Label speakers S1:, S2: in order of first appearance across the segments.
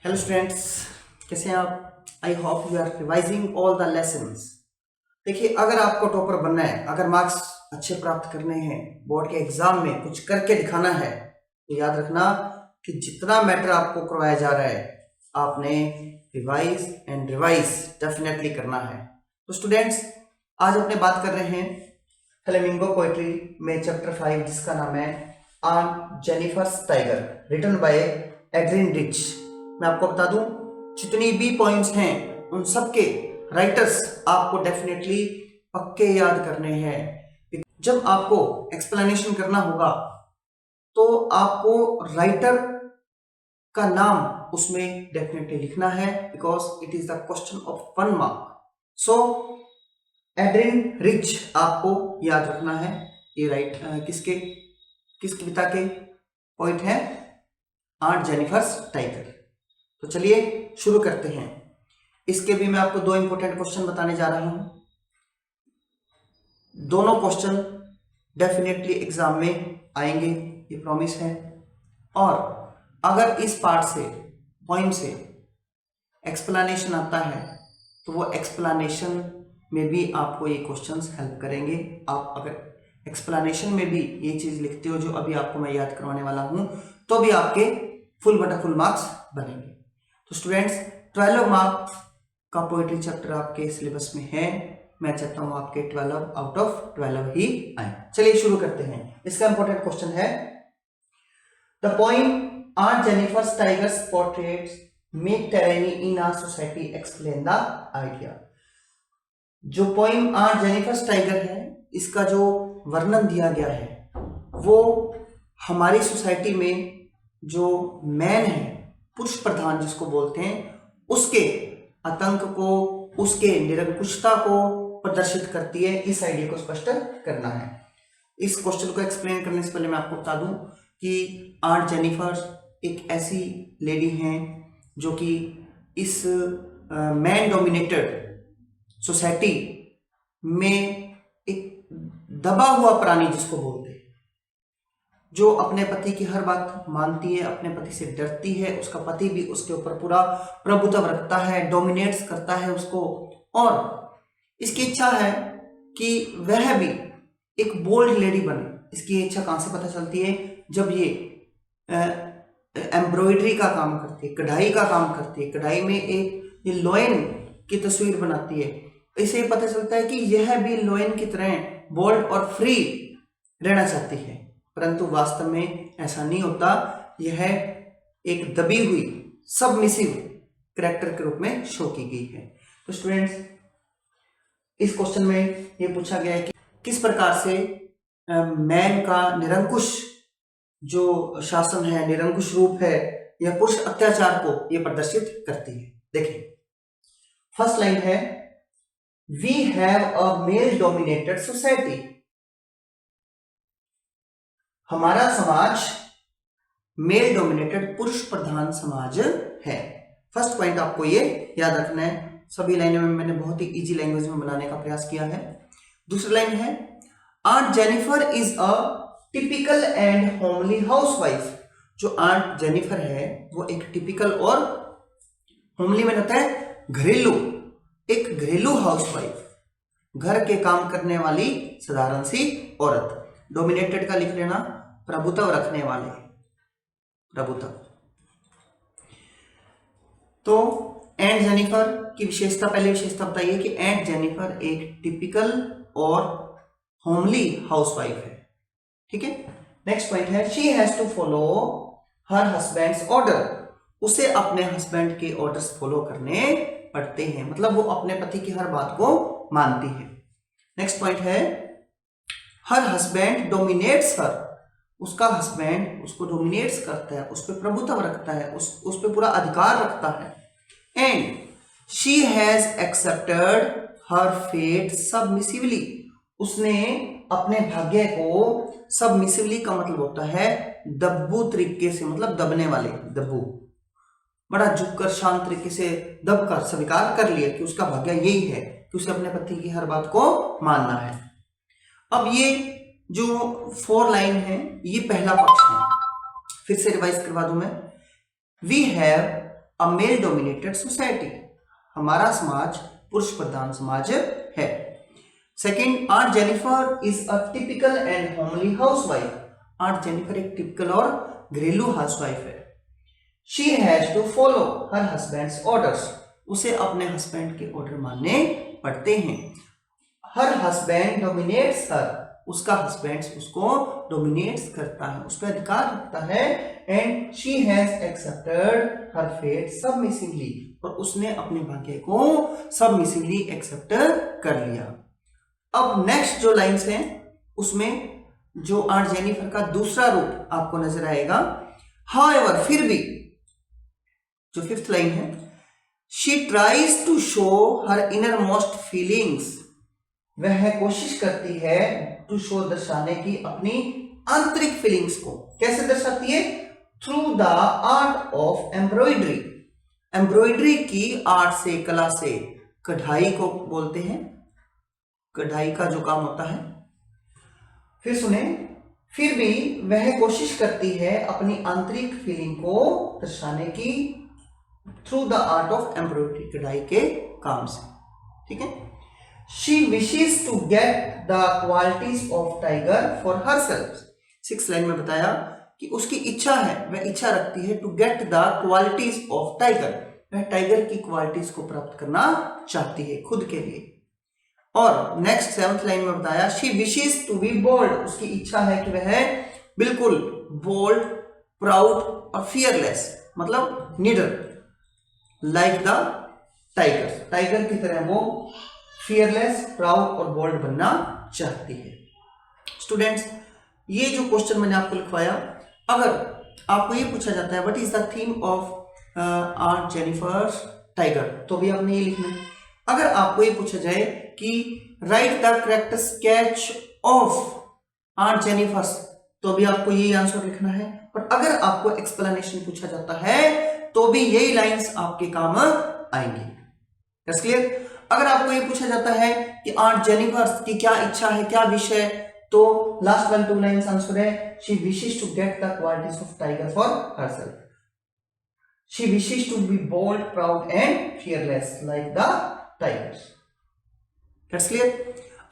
S1: Hello students, कैसे हैं आप? I hope you are revising all the lessons. देखिए, अगर आपको टॉपर बनना है, अगर मार्क्स अच्छे प्राप्त करने हैं, बोर्ड के एग्जाम में कुछ करके दिखाना है, तो याद रखना कि जितना मैटर आपको करवाया जा रहा है आपने रिवाइज एंड रिवाइज डेफिनेटली करना है। तो स्टूडेंट्स, आज अपने बात कर रहे हैं फ्लेमिंगो पोएट्री में चैप्टर 5, जिसका नाम है on Jennifer's tiger, written by Adrienne Rich. मैं आपको बता दूं, जितनी भी पॉइंट्स हैं उन सब के राइटर्स आपको डेफिनेटली पक्के याद करने हैं। जब आपको एक्सप्लेनेशन करना होगा तो आपको राइटर का नाम उसमें डेफिनेटली लिखना है, because it is the question of 1 mark. So Adrian rich आपको याद रखना है। ये किस कविता के पॉइंट है? On Jennifer's tiger. तो चलिए शुरू करते हैं। इसके भी मैं आपको 2 इंपॉर्टेंट क्वेश्चन बताने जा रहा हूं। दोनों क्वेश्चन डेफिनेटली एग्जाम में आएंगे, ये प्रॉमिस है। और अगर इस पार्ट से, पॉइंट से एक्सप्लेनेशन आता है तो वो एक्सप्लेनेशन में भी आपको ये क्वेश्चंस हेल्प करेंगे। आप अगर एक्सप्लेनेशन में भी ये चीज लिखते हो जो अभी आपको मैं याद करवाने वाला हूं, तो भी आपके फुल बटा फुल मार्क्स बनेंगे। तो स्टूडेंट्स, 12 मार्क्स का पोएट्री चैप्टर आपके सिलेबस में है। मैं चाहता हूं आपके 12 आउट ऑफ 12 ही आए। चलिए शुरू करते हैं। इसका इंपॉर्टेंट क्वेश्चन है, the poem on Jennifer's tigers portraits make tyranny in our society explain the idea. जो पोएम ऑन जेनिफर्स टाइगर है, इसका जो वर्णन दिया गया है वो हमारी सोसाइटी में जो मैन है, पुरुष प्रधान जिसको बोलते हैं, उसके आतंक को, उसके निरंकुशता को प्रदर्शित करती है। इस आइडिया को स्पष्ट करना है। इस क्वेश्चन को एक्सप्लेन करने से पहले मैं आपको बता दूं कि ऑन जेनिफर एक ऐसी लेडी हैं जो कि इस मैन डोमिनेटेड सोसाइटी में एक दबा हुआ प्राणी जिसको बोलते हैं, जो अपने पति की हर बात मानती है, अपने पति से डरती है, उसका पति भी उसके ऊपर पूरा प्रभुत्व रखता है, डोमिनेट्स करता है उसको, और इसकी इच्छा है कि वह भी एक बोल्ड लेडी बने। इसकी इच्छा कहां से पता चलती है? जब ये एम्ब्रॉयडरी का काम करती है, कढ़ाई का काम करती है, कढ़ाई में एक ये लोयन की तस्वीर बनाती है। इसे पता चलता है कि यह भी लोयन की तरह बोल्ड और फ्री रहना चाहती है, परंतु वास्तव में ऐसा नहीं होता। यह एक दबी हुई सबमिसिव कैरेक्टर के रूप में शो की गई है। तो स्टूडेंट्स, इस क्वेश्चन में यह पूछा गया है कि किस प्रकार से मैन का निरंकुश जो शासन है, निरंकुश रूप है, यह पुरुष अत्याचार को यह प्रदर्शित करती है। देखिए, फर्स्ट लाइन है, we have a male dominated society. हमारा समाज मेल डोमिनेटेड, पुरुष प्रधान समाज है। फर्स्ट पॉइंट आपको ये याद रखना है। सभी लाइनों में मैंने बहुत ही इजी लैंग्वेज में बनाने का प्रयास किया है। दूसरी लाइन है, aunt Jennifer is a typical and homely housewife. जो आंट जेनिफर है वो एक टिपिकल और होमली में होता है घरेलू, एक घरेलू हाउसवाइफ, घर के काम करने वाली साधारण सी औरत। डोमिनेटेड का लिख लेना, प्रभुत्व रखने वाले, प्रभुत्व। तो एंड जेनिफर की विशेषता, पहले विशेषता बताइए कि एंड जेनिफर एक टिपिकल और होमली हाउसवाइफ है। ठीक है। नेक्स्ट पॉइंट है, she has to follow her husband's order. उसे अपने हस्बैंड के ऑर्डर्स फॉलो करने पड़ते हैं, मतलब वो अपने पति की हर बात को मानती है। नेक्स्ट पॉइंट है, हर हस्बैंड डोमिनेट्स हर। उसका हस्बैंड उसको डोमिनेट्स करता है, उस पर प्रभुत्व रखता है, उस पर पूरा अधिकार रखता है। And she has accepted her fate submissively. उसने अपने भाग्य को, सबमिसिवली का मतलब होता है दब्बू तरीके से, मतलब दबने वाले, दब्बू, बड़ा झुककर शांत तरीके से दबकर स्वीकार कर लिया कि उसका भाग्य यही है कि उसे अपने पति की हर बात को मानना है। अब ये जो 4 लाइन है, ये पहला पक्ष है। फिर से रिवाइज करवा दूं मैं। We have a male dominated society, हमारा समाज पुरुष प्रधान समाज है। Second, aunt Jennifer is a typical and homely housewife, aunt Jennifer एक टिपिकल और घरेलू हाउसवाइफ है। She has to follow her husband's orders, उसे अपने हस्बैंड के ऑर्डर मानने पड़ते हैं। हर हस्बैंड डोमिनेट्स हर, उसका हस्बैंड उसको डोमिनेट्स करता है, उस पर अधिकार रखता है। And she has accepted her fate submissively, और उसने अपने भाग्य को सबमिसिवली एक्सेप्ट कर लिया। अब नेक्स्ट जो लाइन्स हैं उसमें जो आंट जेनिफर का दूसरा रूप आपको नजर आएगा। हाउएवर, फिर भी, जो फिफ्थ लाइन है, she tries to show her innermost feelings, वह कोशिश करती है टू शो दर्शाने की अपनी आंतरिक फीलिंग्स को। कैसे दर्शाती है? Through the art of embroidery, embroidery की आर्ट से, कला से, कढ़ाई को बोलते हैं, कढ़ाई का जो काम होता है। फिर सुने, फिर भी वह कोशिश करती है अपनी आंतरिक फीलिंग को दर्शाने की through the art of embroidery, कढ़ाई के काम से। ठीक है। She wishes to get the qualities of tiger for herself, 6th line में बताया कि उसकी इच्छा है, वह इच्छा रखती है to get the qualities of tiger, वह टाइगर की क्वालिटीज को प्राप्त करना चाहती है खुद के लिए। और नेक्स्ट 7th लाइन में बताया she wishes to be bold, उसकी इच्छा है कि वह बिल्कुल बोल्ड, प्राउड और फियरलेस, मतलब निडर, लाइक द टाइगर, टाइगर की तरह वो फियरलेस, प्राउड और बोल्ड बनना चाहती है। स्टूडेंट्स, ये जो क्वेश्चन मैंने आपको लिखवाया, अगर आपको ये पूछा जाता है what is the theme of aunt Jennifer's tiger, तो भी आपने ये लिखना है। अगर आपको ये पूछा जाए कि write the correct sketch of aunt Jennifer's, तो भी आपको यही आंसर लिखना है। और अगर आपको एक्सप्लेनेशन पूछा जाता है तो भी यही लाइंस आपके काम आएंगी। That's clear? अगर आपको ये पूछा जाता है कि आंट जेनिफर की क्या इच्छा है, क्या विश है, तो लास्ट वाले 2 लाइन्स आंसर है she wishes to get the qualities of tiger for herself, she wishes to be bold, proud and fearless like the tigers. That's clear?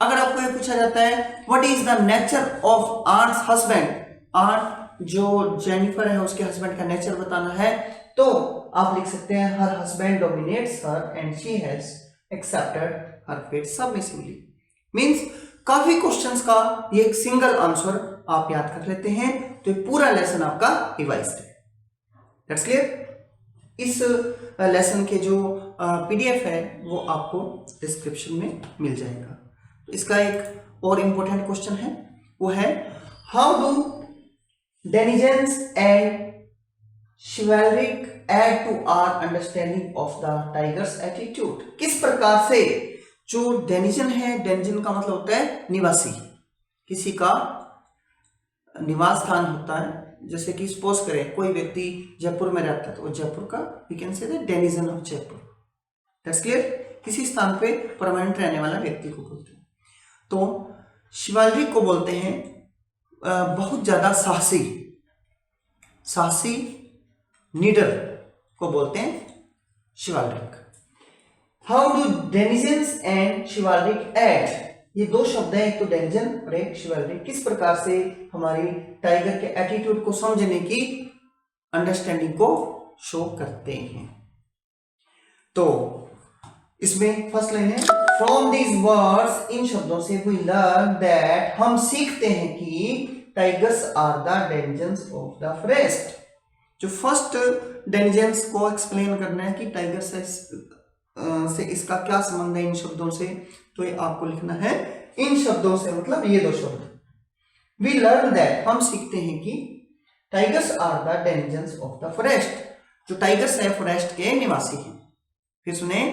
S1: अगर आपको ये पूछा जाता है what is the nature of aunt's husband, aunt जो Jennifer है उसके husband का नेचर बताना है, तो आप लिख सकते हैं her husband dominates her and she has accepted her fate submissively. Means काफी क्वेश्चंस का ये एक सिंगल आंसर आप याद कर लेते हैं तो ये पूरा लेसन आपका रिवाइज्ड है। That's clear? इस लेसन के जो पीडीएफ है वो आपको डिस्क्रिप्शन में मिल जाएगा। तो इसका एक और इम्पोर्टेंट क्वेश्चन है, वो है how do denizens and chivalric add to our understanding of the tiger's attitude, किस प्रकार से जो डेनिजन है, डेनिजन का मतलब होता है निवासी, किसी का निवास स्थान होता है। जैसे कि सपोज करें कोई व्यक्ति जयपुर में रहता है तो वो जयपुर का we can say the denizen of Jaipur. That's clear? किसी स्थान पे परमानेंट रहने वाला व्यक्ति को बोलते हैं। तो शिवालरी को बोलते हैं बहुत ज्यादा साहसी, साहसी निडर को बोलते हैं chivalric. How do denizens and chivalric add, ये 2 शब्द हैं, एक तो डेनिजन और एक शिवालरिक, किस प्रकार से हमारी टाइगर के एटीट्यूड को समझने की अंडरस्टैंडिंग को शो करते हैं। तो इसमें फर्स्ट लाइन है फ्रॉम दीज वर्ड्स, इन शब्दों से वी लर्न दैट, हम सीखते हैं कि tigers are the denizens of the forest. जो फर्स्ट डेनिजेंस को एक्सप्लेन करना है कि टाइगर से इसका क्या संबंध है इन शब्दों से, तो ये आपको लिखना है इन शब्दों से, मतलब ये 2 शब्द। वी लर्न दैट, हम सीखते हैं कि tigers are the denizens of the forest, जो टाइगर्स है फॉरेस्ट के निवासी हैं। फिर सुने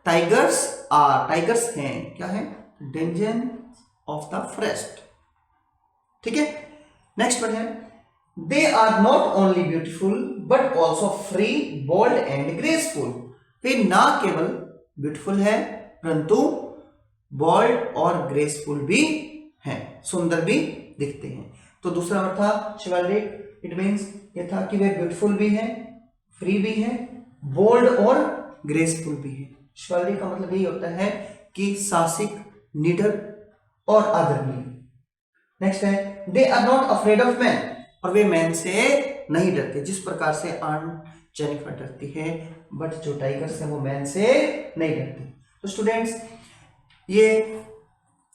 S1: टाइगर्स आर, टाइगर्स हैं क्या है, डेनिजेंस ऑफ द फॉरेस्ट। ठीक है। नेक्स्ट वर्ड है They are not only beautiful but also free, bold and graceful. वे ना केवल ब्यूटीफुल है परंतु बोल्ड और ग्रेसफुल भी हैं, सुंदर भी दिखते हैं। तो दूसरा वर्ड था शिवालरिक, इट मीन्स ये था कि वे ब्यूटीफुल भी हैं, फ्री भी हैं, बोल्ड और ग्रेसफुल भी है। शिवालरी का मतलब यही होता है कि साहसिक, निडर और आदरणीय। नेक्स्ट है they are not afraid of man, और वे मैन से नहीं डरते, जिस प्रकार से आंट जेनिफर डरती है, बट जो टाइगर्स है वो मैन से नहीं डरते। तो स्टूडेंट्स, ये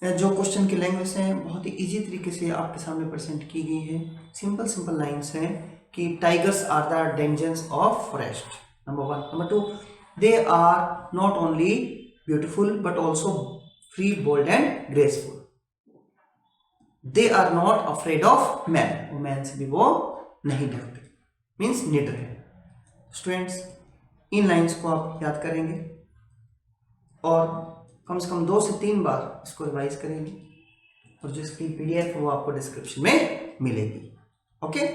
S1: जो क्वेश्चन की लैंग्वेज है बहुत ही इजी तरीके से आपके सामने प्रेजेंट की गई है। सिंपल सिंपल लाइंस हैं कि tigers are the dangers of forest, number 1। Number 2, they are not only beautiful but also free, bold and graceful. They are not afraid of man, वो मैन से भी वो नहीं डरते, मीन्स निडर है। स्टूडेंट्स, इन लाइंस को आप याद करेंगे और कम से कम 2 से 3 बार इसको रिवाइज करेंगे, और जो इसकी PDF है वो आपको डिस्क्रिप्शन में मिलेगी। ओके।